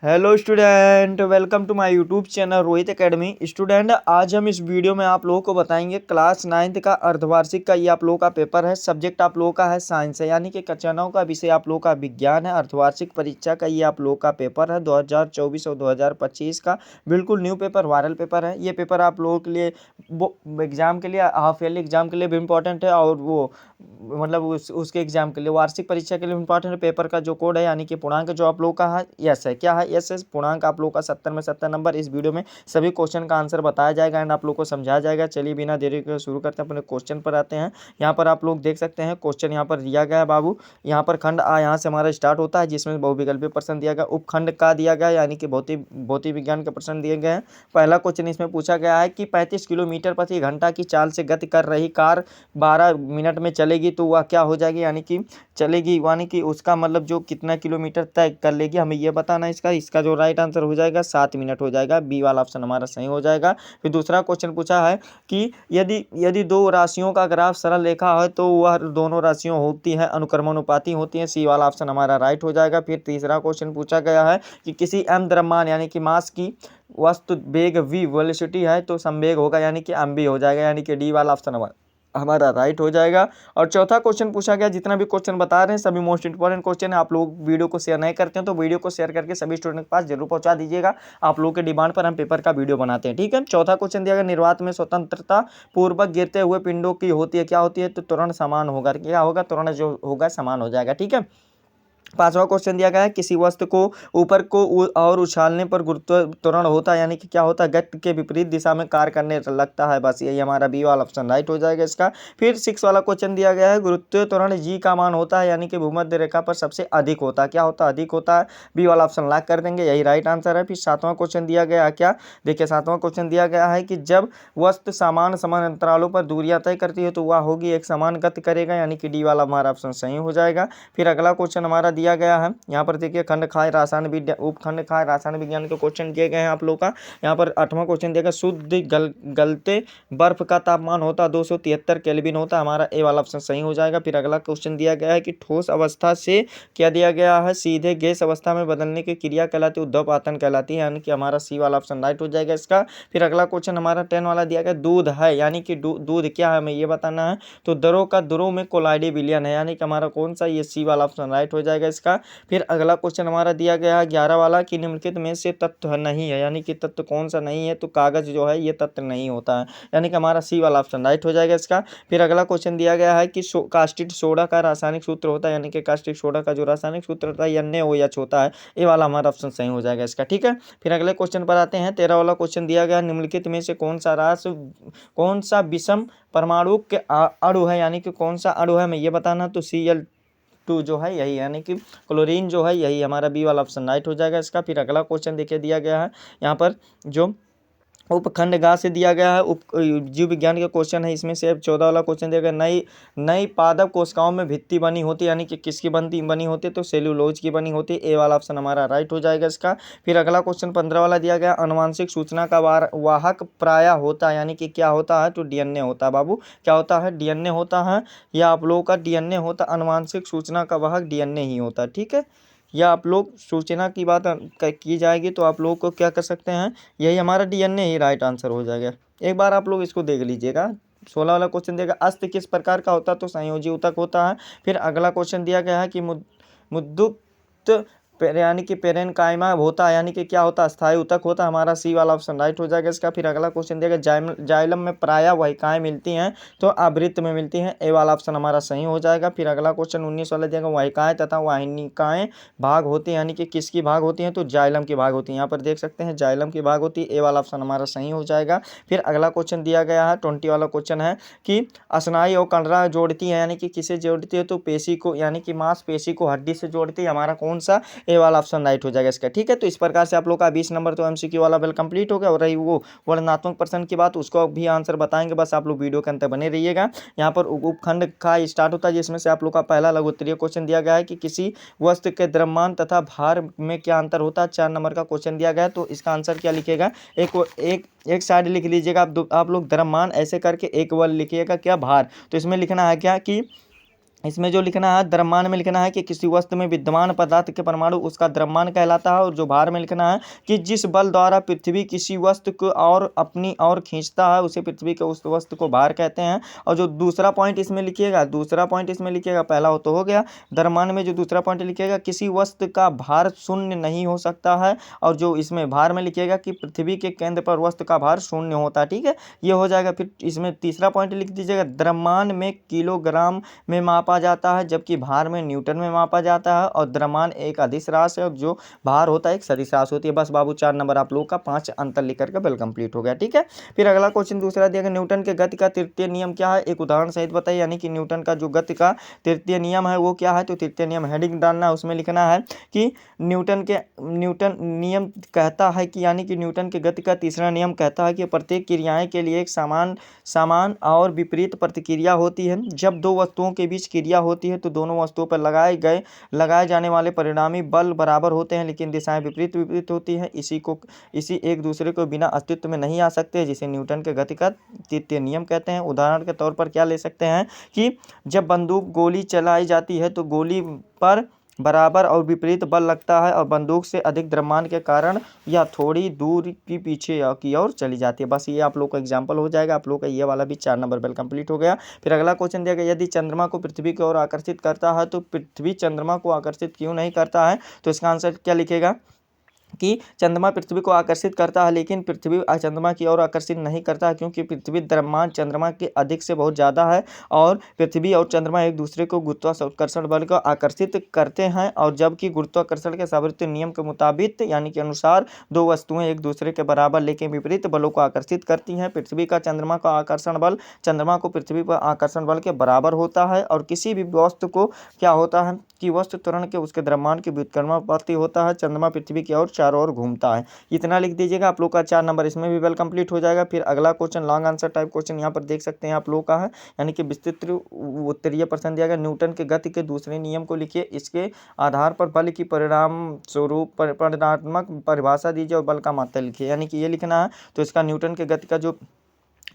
Hello student, welcome to my YouTube channel Rohit academy. Student, आज हम इस वीडियो में आप लोगों को बताएंगे क्लास 9th का अर्धवार्षिक का ये आप लोगों का पेपर है। सब्जेक्ट आप लोगों का है साइंस है, यानी कि कक्षा 9 का विषय आप लोगों का विज्ञान है। अर्धवार्षिक परीक्षा का ये आप लोगों का पेपर है 2024 और 2025 का। बिल्कुल न्यू पेपर, वायरल पेपर है। ये पेपर आप लोगों के लिए एग्जाम के लिए, हाफ ईयरली एग्जाम के लिए भी इम्पोर्टेंट है, और वो मतलब उसके एग्जाम के लिए, वार्षिक परीक्षा के लिए इम्पोर्टेंट है। पेपर का जो कोड है यानी कि पूर्णांक जो आप लोगों का है यस है, क्या है यस है। पूर्णांक आप लोगों का 70 में 70 नंबर। इस वीडियो में सभी क्वेश्चन का आंसर बताया जाएगा एंड आप लोग को समझाया जाएगा। चलिए बिना देरी के शुरू करते हैं, अपने क्वेश्चन पर आते हैं। यहाँ पर आप लोग देख सकते हैं क्वेश्चन यहाँ पर दिया गया है बाबू। यहाँ पर खंड आ यहाँ से हमारा स्टार्ट होता है, जिसमें बहुविकल्पीय प्रश्न दिया गया। उपखंड का दिया गया यानी कि भौतिक विज्ञान के प्रश्न दिए गए हैं। पहला क्वेश्चन इसमें पूछा गया है कि 35 किलोमीटर प्रति घंटा की चाल से गति कर रही कार 12 मिनट में चलेगी तो वह क्या हो जाएगी, यानी कि चलेगी, यानी कि उसका मतलब जो कितना किलोमीटर तय कर लेगी, हमें यह बताना है। इसका जो राइट आंसर हो जाएगा 7 मिनट हो जाएगा। बी वाला ऑप्शन हमारा सही हो जाएगा। फिर दूसरा क्वेश्चन पूछा है कि यदि दो राशियों का ग्राफ सरल रेखा है तो वह दोनों राशियों होती है अनुक्रमानुपाती होती है। सी वाला ऑप्शन हमारा राइट हो जाएगा। फिर तीसरा क्वेश्चन पूछा गया है कि किसी m द्रव्यमान यानी कि मास की वस्तु वेग v वेलोसिटी है तो संवेग होगा, यानी कि एम बी हो जाएगा, यानी कि डी वाला ऑप्शन हमारा राइट हो जाएगा। और चौथा क्वेश्चन पूछा गया, जितना भी क्वेश्चन बता रहे हैं सभी मोस्ट इंपॉर्टेंट क्वेश्चन है। आप लोग वीडियो को शेयर नहीं करते हैं तो वीडियो को शेयर करके सभी स्टूडेंट के पास जरूर पहुंचा दीजिएगा। आप लोगों के डिमांड पर हम पेपर का वीडियो बनाते हैं, ठीक है। चौथा क्वेश्चन दिया गया, निर्वात में स्वतंत्रता पूर्वक गिरते हुए पिंडों की होती है, क्या होती है, तो त्वरण समान होगा। क्या होगा, त्वरण जो होगा समान हो जाएगा, ठीक है। पांचवा क्वेश्चन दिया गया है, किसी वस्तु को ऊपर को और उछालने पर गुरुत्व त्वरण होता है, यानी कि क्या होता है, गति के विपरीत दिशा में कार्य करने लगता है। बस यही हमारा बी वाला ऑप्शन राइट हो जाएगा इसका। फिर 6 वाला क्वेश्चन दिया गया है, गुरुत्व त्वरण जी का मान होता है, यानी कि भूमध्य रेखा पर सबसे अधिक होता है, क्या होता है, अधिक होता है। बी वाला ऑप्शन लॉक कर देंगे, यही राइट आंसर है। फिर 7वां क्वेश्चन दिया गया है, क्या देखिए 7वां क्वेश्चन दिया गया है कि जब वस्तु समान अंतरालों पर दूरियां तय करती है तो वह होगी एक समान गति करेगा, यानी कि डी वाला हमारा ऑप्शन सही हो जाएगा। फिर अगला क्वेश्चन हमारा दिया गया है, यहाँ पर देखिए खंड खाए रसायन विज्ञान, उपखंड खाए रसायन विज्ञान के क्वेश्चन दिए गए हैं आप लोग का। यहाँ पर 8वां क्वेश्चन दिया गया, शुद्ध गलते बर्फ का तापमान होता है 273 केल्विन होता है, हमारा ए वाला ऑप्शन सही हो जाएगा। फिर अगला क्वेश्चन दिया गया है कि ठोस अवस्था से क्या दिया गया है, सीधे गैस अवस्था में बदलने की क्रिया कहलाती है, उद्दीपन कहलाती है, यानी कि हमारा सी वाला ऑप्शन राइट हो जाएगा इसका। फिर अगला क्वेश्चन हमारा 10 वाला दिया गया, दूध है, यानी कि दूध क्या है हमें ये बताना है, तो दरों में कोलाइडी विलयन है, यानी कि हमारा कौन सा, ये सी वाला ऑप्शन राइट हो जाएगा इसका। फिर अगला क्वेश्चन हमारा दिया गया है 11 वाला कि निम्नलिखित में से तत्व नहीं है, यानी कि तत्व कौन सा नहीं है, तो कागज जो है ये तत्व नहीं होता है, यानी कि हमारा सी वाला ऑप्शन राइट हो जाएगा इसका। फिर अगला क्वेश्चन दिया गया है कि कास्टिक सोडा का रासायनिक सूत्र होता है, यानी कि कास्टिक सोडा का जो रासायनिक सूत्र होता है NaOH होता है, ये वाला हमारा ऑप्शन सही हो जाएगा इसका, ठीक है। फिर अगले क्वेश्चन पर आते हैं। 13 वाला क्वेश्चन दिया गया, निम्नलिखित में से कौन सा विषम परमाणु के अणु है, यानी कि कौन सा अणु है हमें ये बताना, तो Cl2 जो है यही, यानी कि क्लोरीन जो है यही, हमारा बी वाला ऑप्शन राइट हो जाएगा इसका। फिर अगला क्वेश्चन देखिए दिया गया है यहाँ पर, जो उपखंड गा से दिया गया है, जीव विज्ञान का क्वेश्चन है। इसमें से 14 वाला क्वेश्चन दिया गया, नई पादप कोशिकाओं में भित्ति बनी होती है, यानी कि किसकी बनी होती है, तो सेल्यूलोज की बनी होती है, ए वाला ऑप्शन हमारा राइट हो जाएगा इसका। फिर अगला क्वेश्चन 15 वाला दिया गया, अनुवांशिक सूचना का वाहक प्राय होता है, यानी कि क्या होता है, तो DNA होता है बाबू, क्या होता है, DNA होता है, या आप लोगों का DNA होता है, अनुवांशिक सूचना का वाहक DNA ही होता है, ठीक है। या आप लोग सूचना की बात की जाएगी तो आप लोग को क्या कर सकते हैं, यही हमारा DNA ही राइट आंसर हो जाएगा। एक बार आप लोग इसको देख लीजिएगा। 16 वाला क्वेश्चन देगा, अस्त किस प्रकार का होता है, तो संयोजी ऊतक होता है। फिर अगला क्वेश्चन दिया गया है कि मुद्दुक्त यानी कि पेरेनकाइमा होता है, यानी कि क्या होता है, अस्थायी ऊतक होता है, हमारा सी वाला ऑप्शन राइट हो जाएगा इसका। फिर अगला क्वेश्चन देगा, जाइलम में प्रायः वाहिकाएं मिलती हैं तो आवृत्त में मिलती हैं, ए वाला ऑप्शन हमारा सही हो जाएगा। फिर अगला क्वेश्चन 19 वाला देगा, वाहिकाएं तथा वाहिनिकाएं भाग होती हैं, यानी कि किसकी भाग होती हैं, तो जाइलम की भाग होती है, यहाँ पर देख सकते हैं जाइलम की भाग होती है, ए वाला ऑप्शन हमारा सही हो जाएगा। फिर अगला क्वेश्चन दिया गया है 20 वाला क्वेश्चन है कि स्नायु और कंडरा जोड़ती है, यानी कि किसे जोड़ती है, तो पेशी को, यानी कि मांसपेशी को हड्डी से जोड़ती है, हमारा कौन सा, ए वाला ऑप्शन राइट हो जाएगा इसका, ठीक है। तो इस प्रकार से आप लोग का 20 नंबर तो MCQ वाला बिल कंप्लीट हो गया। और रही वो वर्णनात्मक प्रश्न की बात, उसको भी आंसर बताएंगे, बस आप लोग वीडियो के अंत बने रहिएगा। यहाँ पर उपखंड का स्टार्ट होता है, जिसमें से आप लोग का पहला लघु उत्तरीय क्वेश्चन दिया गया है कि किसी वस्तु के द्रव्यमान तथा भार में क्या अंतर होता है, 4 नंबर का क्वेश्चन दिया गया है। तो इसका आंसर क्या लिखेगा, एक साइड लिख लीजिएगा आप लोग द्रव्यमान ऐसे करके, एक वर्ड लिखिएगा क्या, भार। तो इसमें लिखना है क्या कि इसमें जो लिखना है द्रव्यमान में लिखना है कि किसी वस्तु में विद्यमान पदार्थ के परमाणु उसका द्रव्यमान कहलाता है। और जो भार में लिखना है कि जिस बल द्वारा पृथ्वी किसी वस्तु को और अपनी ओर खींचता है उसे पृथ्वी के उस वस्तु को भार कहते हैं। और जो दूसरा पॉइंट इसमें लिखिएगा, पहला हो तो हो गया। द्रव्यमान में जो दूसरा पॉइंट लिखिएगा किसी वस्तु का भार शून्य नहीं हो सकता है। और जो इसमें भार में लिखिएगा कि पृथ्वी के केंद्र पर वस्तु का भार शून्य होता है। ठीक है, ये हो जाएगा। फिर इसमें तीसरा पॉइंट लिख दीजिएगा, द्रव्यमान में किलोग्राम में मापा जाता है जबकि भार में न्यूटन में मापा जाता है। और द्रव्यमान एक अदिश राशि है और जो भार होता है एक सदिश राशि होती है। बस बाबू 4 नंबर आप लोगों का 5 अंतर लिख करके बिल कंप्लीट हो गया। ठीक है, फिर अगला क्वेश्चन दूसरा दिया गया, न्यूटन के गति का तृतीय नियम क्या है, एक उदाहरण सहित बताइए। यानी कि न्यूटन का जो गति का तृतीय नियम है वो क्या है, तो तृतीय नियम हेडिंग डालना है, उसमें लिखना है कि न्यूटन नियम कहता है कि यानी कि न्यूटन के गति का तीसरा नियम कहता है कि प्रत्येक क्रियाएं के लिए एक समान और विपरीत प्रतिक्रिया होती है। जब दो वस्तुओं के बीच क्रिया होती है तो दोनों वस्तुओं पर लगाए जाने वाले परिणामी बल बराबर होते हैं लेकिन दिशाएं विपरीत होती हैं। इसी एक दूसरे को बिना अस्तित्व में नहीं आ सकते, जिसे न्यूटन के गति का तृतीय नियम कहते हैं। उदाहरण के तौर पर क्या ले सकते हैं कि जब बंदूक गोली चलाई जाती है तो गोली पर बराबर और विपरीत बल लगता है और बंदूक से अधिक द्रव्यमान के कारण यह थोड़ी दूर की पीछे की ओर चली जाती है। बस ये आप लोग का एग्जाम्पल हो जाएगा। आप लोग का ये वाला भी 4 नंबर बिल कंप्लीट हो गया। फिर अगला क्वेश्चन दिया गया, यदि चंद्रमा को पृथ्वी की ओर आकर्षित करता है तो पृथ्वी चंद्रमा को आकर्षित क्यों नहीं करता है, तो इसका आंसर क्या लिखेगा कि चंद्रमा पृथ्वी को आकर्षित करता है लेकिन पृथ्वी चंद्रमा की ओर आकर्षित नहीं करता है क्योंकि पृथ्वी द्रव्यमान चंद्रमा के अधिक से बहुत ज़्यादा है और पृथ्वी और चंद्रमा एक दूसरे को गुरुत्वाकर्षण बल को आकर्षित करते हैं। और जबकि गुरुत्वाकर्षण के सार्वत्रिक नियम के मुताबिक यानी कि अनुसार दो वस्तुएं एक दूसरे के बराबर लेकिन विपरीत बलों को आकर्षित करती हैं। पृथ्वी का चंद्रमा का आकर्षण बल चंद्रमा को पृथ्वी पर आकर्षण बल के बराबर होता है। और किसी भी वस्तु को क्या होता है कि वस्तु त्वरण के उसके द्रव्यमान के व्युत्क्रमानुपाती होता है। चंद्रमा पृथ्वी की ओर चारों ओर घूमता है। इतना लिख दीजिएगा, आप लोग का 4 नंबर इसमें भी वेल कंप्लीट हो जाएगा। फिर अगला question long answer type question यहाँ पर देख सकते हैं आप लोग का है, यानी कि विस्तृत उत्तरीय प्रश्न दिया गया, न्यूटन के गति के दूसरे नियम को लिखिए, इसके आधार पर बल की परिणाम स्वरूप परिणात्मक परिभाषा दीजिए और बल का मात्रा लिखिए। यानी कि ये लिखना है। तो इसका न्यूटन के गति का जो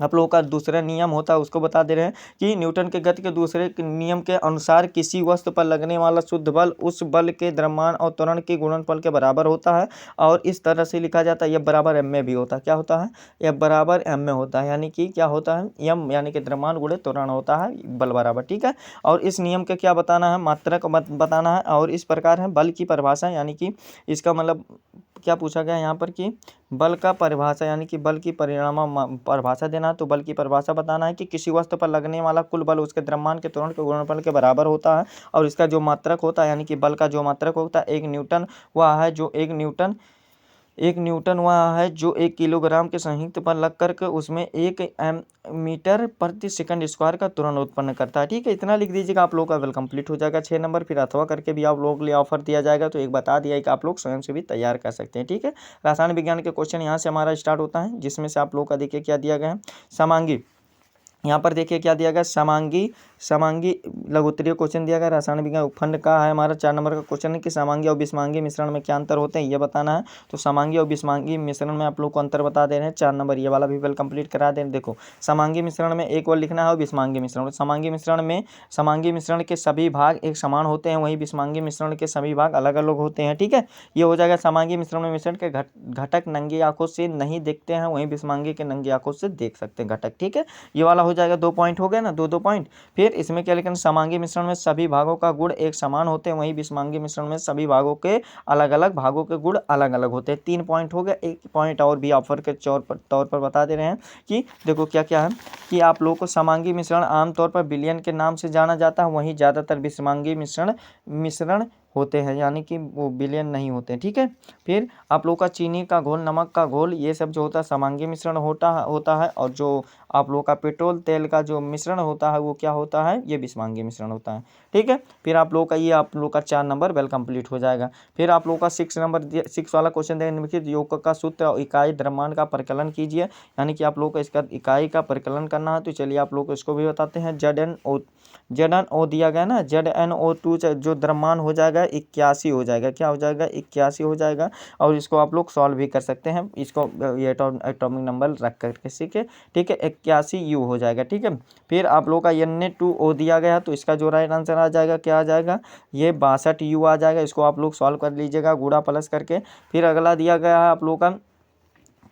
आप लोगों का दूसरा नियम होता है उसको बता दे रहे हैं कि न्यूटन के गति के दूसरे नियम के अनुसार किसी वस्तु पर लगने वाला शुद्ध बल उस बल के द्रव्यमान और त्वरण के गुणनफल के बराबर होता है। और इस तरह से लिखा जाता है, F बराबर m में भी होता है। क्या होता है, F बराबर m में होता है, यानी कि क्या होता है, m यानी कि द्रव्यमान गुणे त्वरण होता है बल बराबर। ठीक है, और इस नियम के क्या बताना है, मात्रा को बताना है। और इस प्रकार है बल की परिभाषा, यानी कि इसका मतलब क्या पूछा गया यहाँ पर कि बल का परिभाषा यानी कि बल की परिभाषा देना। तो बल की परिभाषा बताना है कि किसी वस्तु पर लगने वाला कुल बल उसके द्रव्यमान के त्वरण के गुणनफल के बराबर होता है। और इसका जो मात्रक होता है यानी कि बल का जो मात्रक होता है 1 न्यूटन वह है जो 1 न्यूटन वह है जो 1 किलोग्राम के संयुक्त पर लग करके उसमें 1 मीटर प्रति सेकंड स्क्वायर का त्वरण उत्पन्न करता है। ठीक है, इतना लिख दीजिएगा, आप लोग का वेल कंप्लीट हो जाएगा 6 नंबर। फिर अथवा करके भी आप लोगों के लिए ऑफर दिया जाएगा, तो एक बता दिया कि आप लोग स्वयं से भी तैयार कर सकते हैं। ठीक है, रसायन विज्ञान के क्वेश्चन यहाँ से हमारा स्टार्ट होता है, जिसमें से आप लोग का देखिए क्या दिया गया है, समांगी। यहाँ पर देखिए क्या दिया गया, समांगी लघुत्तरीय क्वेश्चन दिया गया। रसायन विज्ञान उपखंड का है हमारा 4 नंबर का क्वेश्चन है कि समांगी और विषमांगी मिश्रण में क्या अंतर होते हैं ये बताना है। तो समांगी और विषमांगी मिश्रण में आप लोग को अंतर बता दे रहे हैं। 4 नंबर ये वाला भी वेल कंप्लीट करा दे रहे हैं। देखो, समांगी मिश्रण में एक वर्ड लिखना है और विषमांगी मिश्रण। समांगी मिश्रण के सभी भाग एक समान होते हैं, वहीं विषमांगी मिश्रण के सभी भाग अलग अलग होते हैं। ठीक है, ये हो जाएगा समांगी मिश्रण में मिश्रण के घटक नंगी आंखों से नहीं देखते हैं, वहीं विषमांगी के नंगी आंखों से देख सकते हैं घटक। ठीक है, ये वाला हो जाएगा। 2 पॉइंट हो गए ना, 2 पॉइंट। फिर इसमें क्या लिखना, समांगी मिश्रण में सभी भागों का गुण एक समान होते हैं, वहीं विषमांगी मिश्रण में सभी भागों के अलग अलग भागों के गुण अलग अलग होते हैं। 3 पॉइंट हो गए। 1 पॉइंट और भी ऑफर के तौर पर बता दे रहे हैं कि देखो क्या क्या है कि आप लोगों को समांगी मिश्रण आमतौर पर विलयन के नाम से जाना जाता है, वहीं ज़्यादातर विषमांगी मिश्रण होते हैं, यानी कि वो विलयन नहीं होते। ठीक है, फिर आप लोग का चीनी का घोल, नमक का घोल, ये सब जो होता है समांगी मिश्रण होता है। और जो आप लोग का पेट्रोल तेल का जो मिश्रण होता है वो क्या होता है, ये विषमांगी मिश्रण होता है। ठीक है, फिर आप लोग का ये आप लोग का 4 नंबर वेल कंप्लीट हो जाएगा। फिर आप लोग का 6 वाला क्वेश्चन देगा, निम्नलिखित योग का सूत्र और इकाई द्रव्यमान का परिकलन कीजिए। यानी कि आप लोग को इसका इकाई का परिकलन करना है। तो चलिए आप लोग को इसको भी बताते हैं। ZnO दिया गया ना, ZnO2 जो द्रव्यमान हो जाएगा जाएगा 81 हो जाएगा। क्या हो जाएगा? 81 हो जाएगा। और इसको आप लोग सॉल्व भी कर सकते हैं, इसको ये एटॉमिक नंबर रख कर किसी के, ठीक है, 81 U हो जाएगा। ठीक है, फिर आप लोग का Na2O दिया गया, तो इसका जो राइट आंसर आ जाएगा क्या आ जाएगा? ये 62U आ जाएगा। इसको आप लोग सॉल्व कर लीजिएगा गुणा प्लस करके। फिर अगला दिया गया है आप लोग का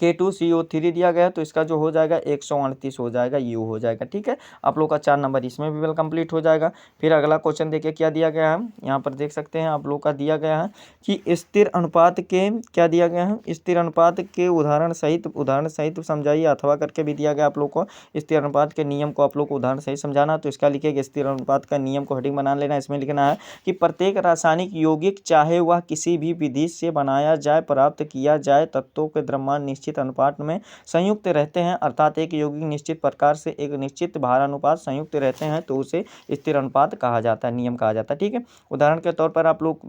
K2CO3 दिया गया है, तो इसका जो हो जाएगा 138 हो जाएगा, U हो जाएगा। ठीक है, आप लोग का 4 नंबर इसमें भी वेल कंप्लीट हो जाएगा। फिर अगला क्वेश्चन देखिए क्या दिया गया है, यहाँ पर देख सकते हैं आप लोग का दिया गया है कि स्थिर अनुपात के क्या दिया गया है, स्थिर अनुपात के उदाहरण सहित समझाइए, अथवा करके भी दिया गया आप लोग को। स्थिर अनुपात के नियम को आप लोग को उदाहरण सहित समझाना, तो इसका लिखिएगा स्थिर अनुपात का नियम को हेडिंग बना लेना। इसमें लिखना है कि प्रत्येक रासायनिक यौगिक चाहे वह किसी भी विधि से बनाया जाए, प्राप्त किया जाए, तत्वों के द्रव्यमान निश्चित अनुपात में संयुक्त रहते हैं, अर्थात एक यौगिक निश्चित प्रकार से एक निश्चित भार अनुपात संयुक्त रहते हैं, तो उसे स्थिर अनुपात कहा जाता है, नियम कहा जाता है। ठीक है, उदाहरण के तौर पर आप लोग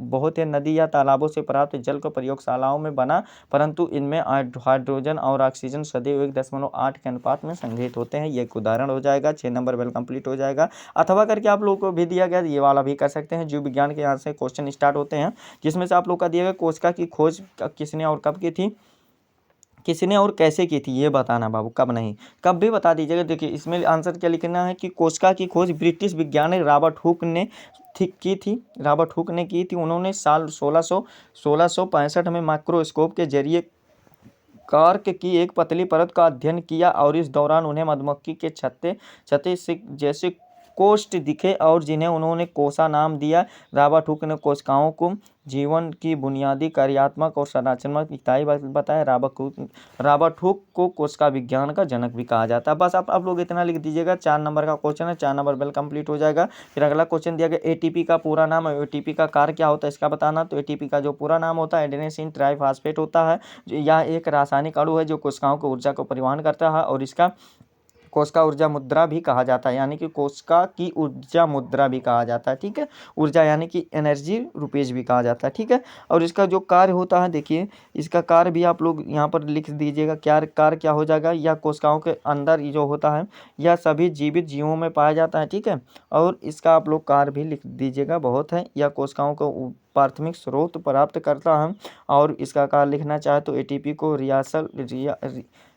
बहुत है नदी या तालाबों से प्राप्त जल को प्रयोगशालाओं में बना, परंतु इनमें हाइड्रोजन और ऑक्सीजन सदैव 1.8 के अनुपात में संग्रहित होते हैं। ये एक उदाहरण हो जाएगा। 6 नंबर वेल कंप्लीट हो जाएगा। अथवा करके आप लोग को भी दिया गया, ये वाला भी कर सकते हैं। जीव विज्ञान के यहाँ से क्वेश्चन स्टार्ट होते हैं, जिसमें से आप लोग का दिया गया कोशिका की खोज किसने और कब की थी, किसने और कैसे की थी, ये बताना बाबू, कब नहीं, कब भी बता दीजिएगा। देखिए इसमें आंसर क्या लिखना है कि कोशिका की खोज ब्रिटिश वैज्ञानिक रॉबर्ट हुक ने रॉबर्ट हुक ने की थी। उन्होंने साल 1665 में माइक्रोस्कोप के जरिए कार्क की एक पतली परत का अध्ययन किया, और इस दौरान उन्हें मधुमक्खी के छत्ते से जैसे कोष्ठ दिखे, और जिन्हें उन्होंने कोसा नाम दिया। रॉबर्ट हुक ने कोशिकाओं को जीवन की बुनियादी कार्यात्मक और संरचनात्मक इकाई बताया। रॉबर्ट हुक को कोशिका विज्ञान का जनक भी कहा जाता है। बस आप लोग इतना लिख दीजिएगा। 4 नंबर का क्वेश्चन है, 4 नंबर वेल कंप्लीट हो जाएगा। फिर अगला क्वेश्चन दिया गया एटीपी का पूरा नाम है, एटीपी का कार्य क्या होता है इसका बताना। तो एटीपी का जो पूरा नाम होता है एडेनोसिन ट्राइफॉस्फेट होता है। यह एक रासायनिक अणु है जो कोशिकाओं को ऊर्जा को परिवहन करता है, और इसका कोशिका ऊर्जा मुद्रा भी कहा जाता है, यानी कि कोशिका की ऊर्जा मुद्रा भी कहा जाता है। ठीक है, ऊर्जा यानी कि एनर्जी रुपीज भी कहा जाता है। ठीक है, और इसका जो कार्य होता है, देखिए इसका कार्य भी आप लोग यहाँ पर लिख दीजिएगा। क्या कार्य क्या हो जाएगा, या कोशिकाओं के अंदर ये जो होता है यह सभी जीवित जीवों में पाया जाता है। ठीक है, और इसका आप लोग कार्य भी लिख दीजिएगा, बहुत है। या कोशिकाओं को प्राथमिक स्रोत प्राप्त करता है, और इसका कार्य लिखना चाहे तो एटीपी को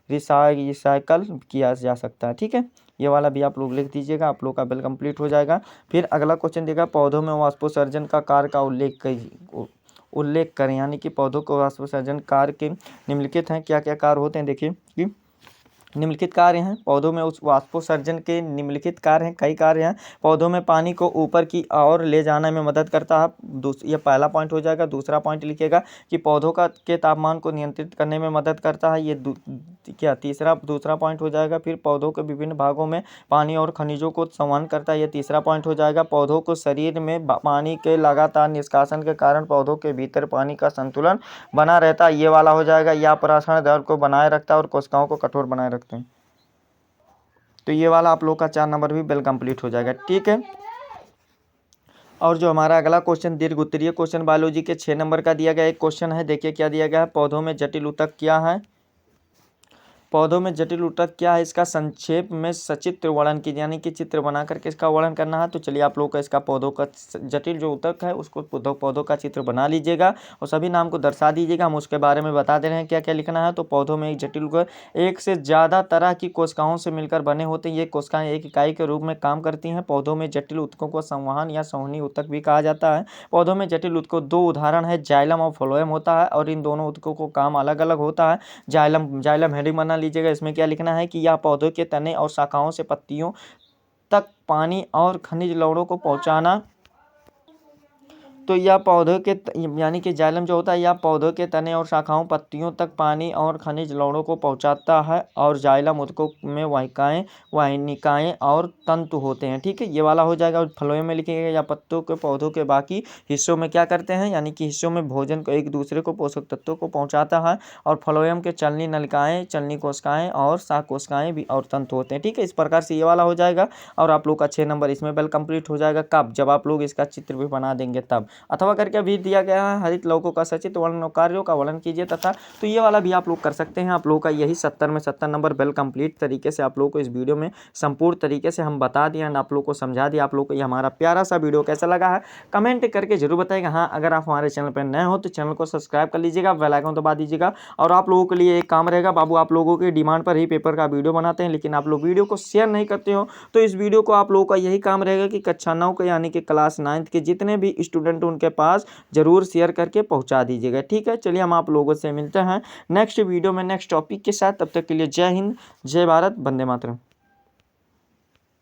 रिसाइकल किया जा सकता है। ठीक है, ये वाला भी आप लोग लिख दीजिएगा, आप लोग का बिल कंप्लीट हो जाएगा। फिर अगला क्वेश्चन देगा पौधों में वाष्पोत्सर्जन का कार्य का उल्लेख करें, यानी कि पौधों को वाष्पोत्सर्जन कार्य के निम्नलिखित हैं, क्या क्या कार्य होते हैं। देखिए कि निम्नलिखित कार्य हैं पौधों में उस वाष्पोत्सर्जन के निम्नलिखित कार्य हैं, कई कार्य हैं। पौधों में पानी को ऊपर की ओर ले जाने में मदद करता है, ये पहला पॉइंट हो जाएगा। दूसरा पॉइंट लिखिएगा कि पौधों के तापमान को नियंत्रित करने में मदद करता है, ये दूसरा पॉइंट हो जाएगा। फिर पौधों के विभिन्न भागों में पानी और खनिजों को संवहन करता है, ये तीसरा पॉइंट हो जाएगा। पौधों को शरीर में पानी के लगातार निष्कासन के कारण पौधों के भीतर पानी का संतुलन बना रहता है, ये वाला हो जाएगा। या पराशरण दर को बनाए रखता है और कोशिकाओं को कठोर बनाए रखते हैं, तो ये वाला आप लोग का 4 नंबर भी बिल कंप्लीट हो जाएगा। ठीक है, और जो हमारा अगला क्वेश्चन दीर्घ उत्तरीय क्वेश्चन बायोलॉजी के 6 नंबर का दिया गया एक क्वेश्चन है। देखिए क्या दिया गया है, पौधों में जटिल ऊतक क्या है, पौधों में जटिल ऊतक क्या है, इसका संक्षेप में सचित्र वर्णन कीजिए, यानी कि चित्र बना करके इसका वर्णन करना है। तो चलिए आप लोग का इसका पौधों का जटिल जो ऊतक है उसको पौधों का चित्र बना लीजिएगा, और सभी नाम को दर्शा दीजिएगा। हम उसके बारे में बता दे रहे हैं क्या क्या लिखना है। तो पौधों में एक जटिल ऊतक एक से ज़्यादा तरह की कोशिकाओं से मिलकर बने होते हैं, ये कोशिकाएं एक इकाई के रूप में काम करती हैं। पौधों में जटिल ऊतकों को संवहन या संवहनी ऊतक भी कहा जाता है। पौधों में जटिल ऊतकों 2 उदाहरण है, जाइलम और फ्लोएम होता है, और इन दोनों ऊतकों को काम अलग अलग होता है। जाइलम हेडिंग बना लीजिएगा, इसमें क्या लिखना है कि यह पौधों के तने और शाखाओं से पत्तियों तक पानी और खनिज लवणों को पहुंचाना। तो यह पौधों के यानी कि जाइलम जो होता है यह पौधों के तने और शाखाओं पत्तियों तक पानी और खनिज लवणों को पहुंचाता है, और जाइलम ऊतकों में वाहिकाएं वाहिनिकाएं और तंतु होते हैं। ठीक है, ये वाला हो जाएगा। और फ्लोएम में लिखेंगे या पत्तों के पौधों के बाकी हिस्सों में क्या करते हैं, यानी कि हिस्सों में भोजन को एक दूसरे को पोषक तत्वों को पहुँचाता है। और फ्लोएम के चलनी नलिकाएँ, चलनी कोशिकाएँ और शाक कोशिकाएँ भी और तंतु होते हैं। ठीक है, इस प्रकार से ये वाला हो जाएगा। और आप लोग का 6 नंबर इसमें वेल कंप्लीट हो जाएगा। कब, जब आप लोग इसका चित्र भी बना देंगे तब। अथवा करके अभी दिया गया है हरित लौकों का सचित वर्णन और कार्यों का वर्णन कीजिए तथा। तो ये वाला भी आप लोग कर सकते हैं। आप लोग का यही 70 में 70 नंबर वेल कंप्लीट तरीके से आप लोग को इस वीडियो में संपूर्ण तरीके से हम बता दिए एंड आप लोग को समझा दिया। आप लोग को ये हमारा प्यारा सा वीडियो कैसा लगा है कमेंट करके जरूर बताइएगा। हाँ, अगर आप हमारे चैनल पर नए हो तो चैनल को सब्सक्राइब कर लीजिएगा, बेल आइकन दबा दीजिएगा। और आप लोगों के लिए एक काम रहेगा, बाबू आप लोगों की डिमांड पर ही पेपर का वीडियो बनाते हैं, लेकिन आप लोग वीडियो को शेयर नहीं करते हो। तो इस वीडियो को आप लोगों का यही काम रहेगा कि कक्षा 9 के यानी कि क्लास 9 के जितने भी स्टूडेंट उनके पास जरूर शेयर करके पहुंचा दीजिएगा। ठीक है, चलिए हम आप लोगों से मिलते हैं नेक्स्ट वीडियो में नेक्स्ट टॉपिक के साथ। तब तक के लिए जय हिंद, जय भारत, वंदे मातरम।